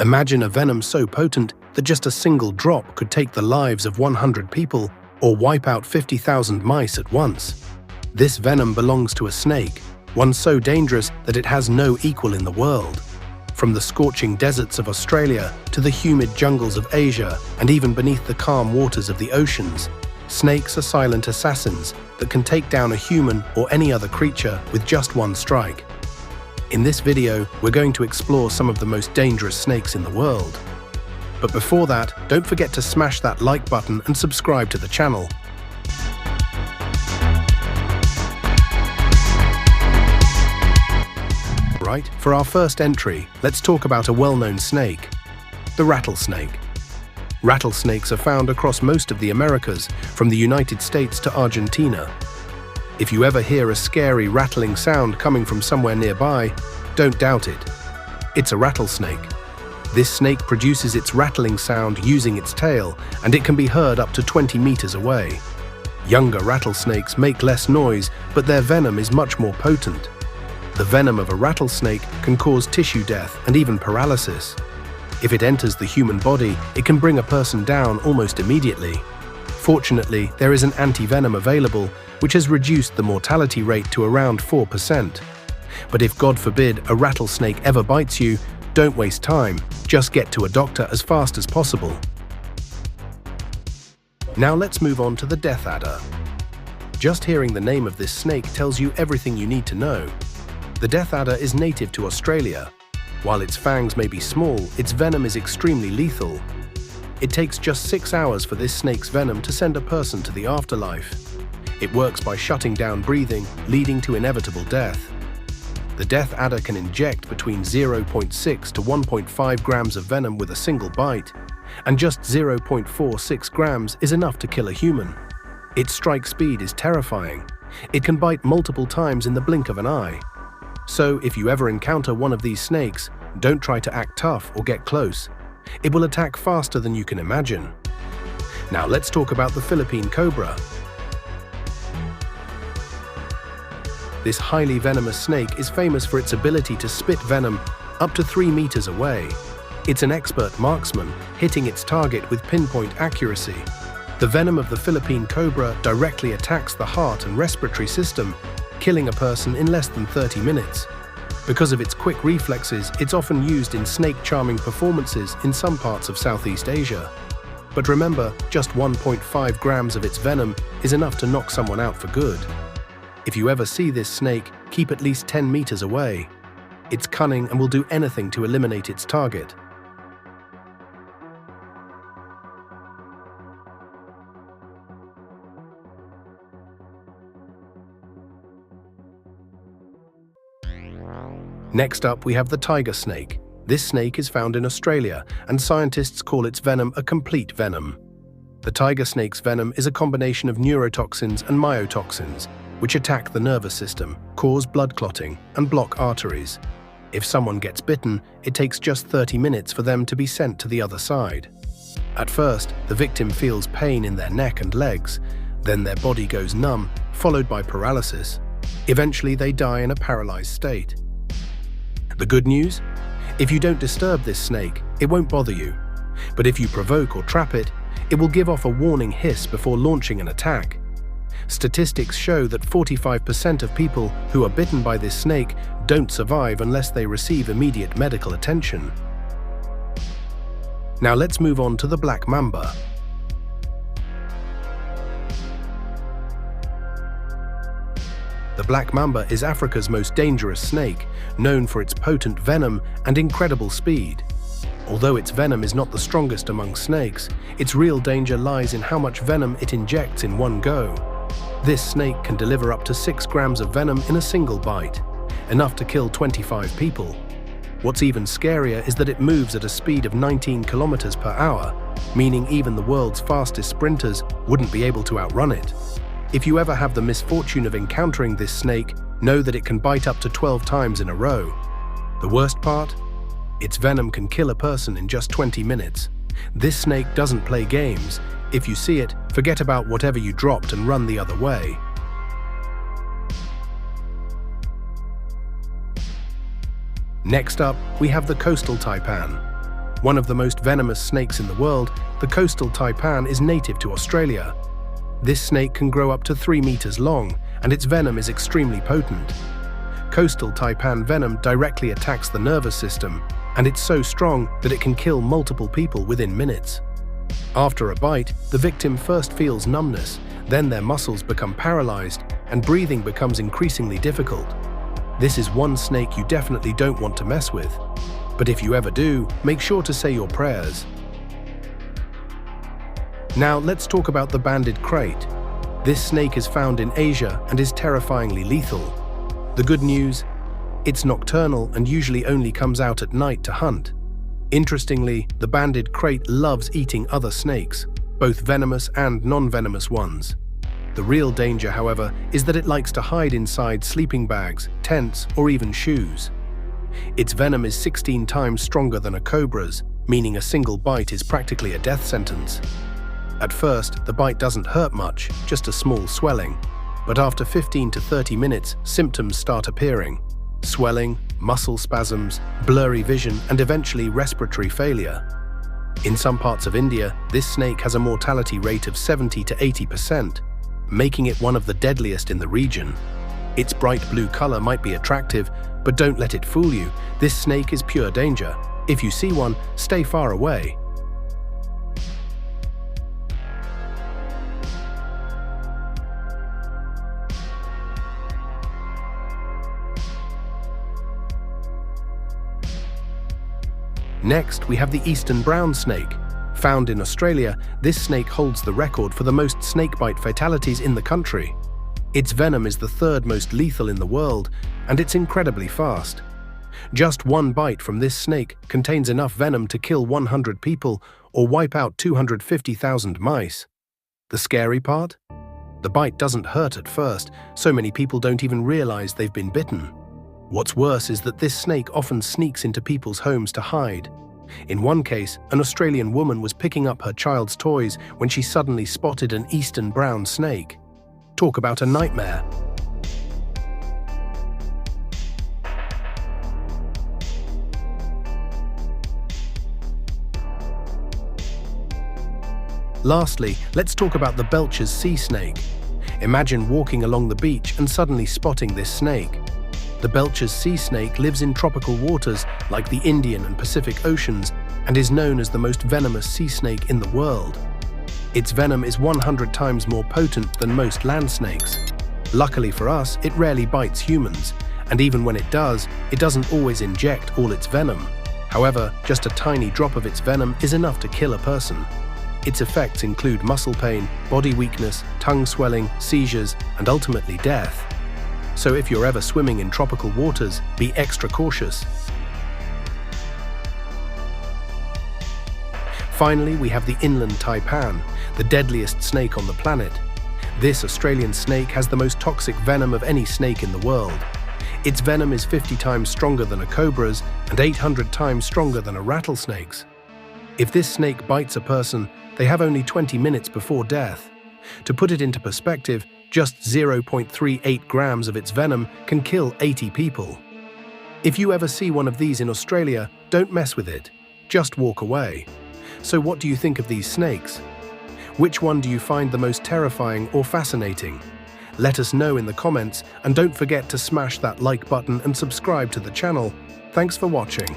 Imagine a venom so potent that just a single drop could take the lives of 100 people or wipe out 50,000 mice at once. This venom belongs to a snake, one so dangerous that it has no equal in the world. From the scorching deserts of Australia to the humid jungles of Asia and even beneath the calm waters of the oceans, snakes are silent assassins that can take down a human or any other creature with just one strike. In this video, we're going to explore some of the most dangerous snakes in the world. But before that, don't forget to smash that like button and subscribe to the channel. Right, for our first entry, let's talk about a well-known snake, the rattlesnake. Rattlesnakes are found across most of the Americas, from the United States to Argentina. If you ever hear a scary rattling sound coming from somewhere nearby, don't doubt it. It's a rattlesnake. This snake produces its rattling sound using its tail, and it can be heard up to 20 meters away. Younger rattlesnakes make less noise, but their venom is much more potent. The venom of a rattlesnake can cause tissue death and even paralysis. If it enters the human body, it can bring a person down almost immediately. Fortunately, there is an anti-venom available, which has reduced the mortality rate to around 4%. But if, God forbid, a rattlesnake ever bites you, don't waste time, just get to a doctor as fast as possible. Now let's move on to the death adder. Just hearing the name of this snake tells you everything you need to know. The death adder is native to Australia. While its fangs may be small, its venom is extremely lethal. It takes just 6 hours for this snake's venom to send a person to the afterlife. It works by shutting down breathing, leading to inevitable death. The death adder can inject between 0.6 to 1.5 grams of venom with a single bite, and just 0.46 grams is enough to kill a human. Its strike speed is terrifying. It can bite multiple times in the blink of an eye. So if you ever encounter one of these snakes, don't try to act tough or get close. It will attack faster than you can imagine. Now let's talk about the Philippine cobra. This highly venomous snake is famous for its ability to spit venom up to 3 meters away. It's an expert marksman, hitting its target with pinpoint accuracy. The venom of the Philippine cobra directly attacks the heart and respiratory system, killing a person in less than 30 minutes. Because of its quick reflexes, it's often used in snake charming performances in some parts of Southeast Asia. But remember, just 1.5 grams of its venom is enough to knock someone out for good. If you ever see this snake, keep at least 10 meters away. It's cunning and will do anything to eliminate its target. Next up, we have the tiger snake. This snake is found in Australia, and scientists call its venom a complete venom. The tiger snake's venom is a combination of neurotoxins and myotoxins, which attack the nervous system, cause blood clotting, and block arteries. If someone gets bitten, it takes just 30 minutes for them to be sent to the other side. At first, the victim feels pain in their neck and legs, then their body goes numb, followed by paralysis. Eventually, they die in a paralyzed state. The good news? If you don't disturb this snake, it won't bother you. But if you provoke or trap it, it will give off a warning hiss before launching an attack. Statistics show that 45% of people who are bitten by this snake don't survive unless they receive immediate medical attention. Now let's move on to the Black Mamba. The Black Mamba is Africa's most dangerous snake, known for its potent venom and incredible speed. Although its venom is not the strongest among snakes, its real danger lies in how much venom it injects in one go. This snake can deliver up to 6 grams of venom in a single bite, enough to kill 25 people. What's even scarier is that it moves at a speed of 19 kilometers per hour, meaning even the world's fastest sprinters wouldn't be able to outrun it. If you ever have the misfortune of encountering this snake, know that it can bite up to 12 times in a row. The worst part? Its venom can kill a person in just 20 minutes. This snake doesn't play games. If you see it, forget about whatever you dropped and run the other way. Next up, we have the coastal taipan. One of the most venomous snakes in the world, the coastal taipan is native to Australia. This snake can grow up to 3 meters long, and its venom is extremely potent. Coastal taipan venom directly attacks the nervous system, and it's so strong that it can kill multiple people within minutes. After a bite, the victim first feels numbness, then their muscles become paralyzed, and breathing becomes increasingly difficult. This is one snake you definitely don't want to mess with. But if you ever do, make sure to say your prayers. Now let's talk about the banded krait. This snake is found in Asia and is terrifyingly lethal. The good news? It's nocturnal and usually only comes out at night to hunt. Interestingly, the banded krait loves eating other snakes, both venomous and non-venomous ones. The real danger, however, is that it likes to hide inside sleeping bags, tents, or even shoes. Its venom is 16 times stronger than a cobra's, meaning a single bite is practically a death sentence. At first, the bite doesn't hurt much, just a small swelling. But after 15 to 30 minutes, symptoms start appearing. Swelling, muscle spasms, blurry vision, and eventually respiratory failure. In some parts of India, this snake has a mortality rate of 70 to 80%, making it one of the deadliest in the region. Its bright blue color might be attractive, but don't let it fool you. This snake is pure danger. If you see one, stay far away. Next, we have the eastern brown snake. Found in Australia, this snake holds the record for the most snakebite fatalities in the country. Its venom is the third most lethal in the world, and it's incredibly fast. Just one bite from this snake contains enough venom to kill 100 people or wipe out 250,000 mice. The scary part? The bite doesn't hurt at first, so many people don't even realize they've been bitten. What's worse is that this snake often sneaks into people's homes to hide. In one case, an Australian woman was picking up her child's toys when she suddenly spotted an eastern brown snake. Talk about a nightmare. Lastly, let's talk about the Belcher's sea snake. Imagine walking along the beach and suddenly spotting this snake. The Belcher's sea snake lives in tropical waters like the Indian and Pacific Oceans and is known as the most venomous sea snake in the world. Its venom is 100 times more potent than most land snakes. Luckily for us, it rarely bites humans, and even when it does, it doesn't always inject all its venom. However, just a tiny drop of its venom is enough to kill a person. Its effects include muscle pain, body weakness, tongue swelling, seizures, and ultimately death. So if you're ever swimming in tropical waters, be extra cautious. Finally, we have the Inland Taipan, the deadliest snake on the planet. This Australian snake has the most toxic venom of any snake in the world. Its venom is 50 times stronger than a cobra's and 800 times stronger than a rattlesnake's. If this snake bites a person, they have only 20 minutes before death. To put it into perspective, just 0.38 grams of its venom can kill 80 people. If you ever see one of these in Australia, don't mess with it. Just walk away. So what do you think of these snakes? Which one do you find the most terrifying or fascinating? Let us know in the comments, and don't forget to smash that like button and subscribe to the channel. Thanks for watching.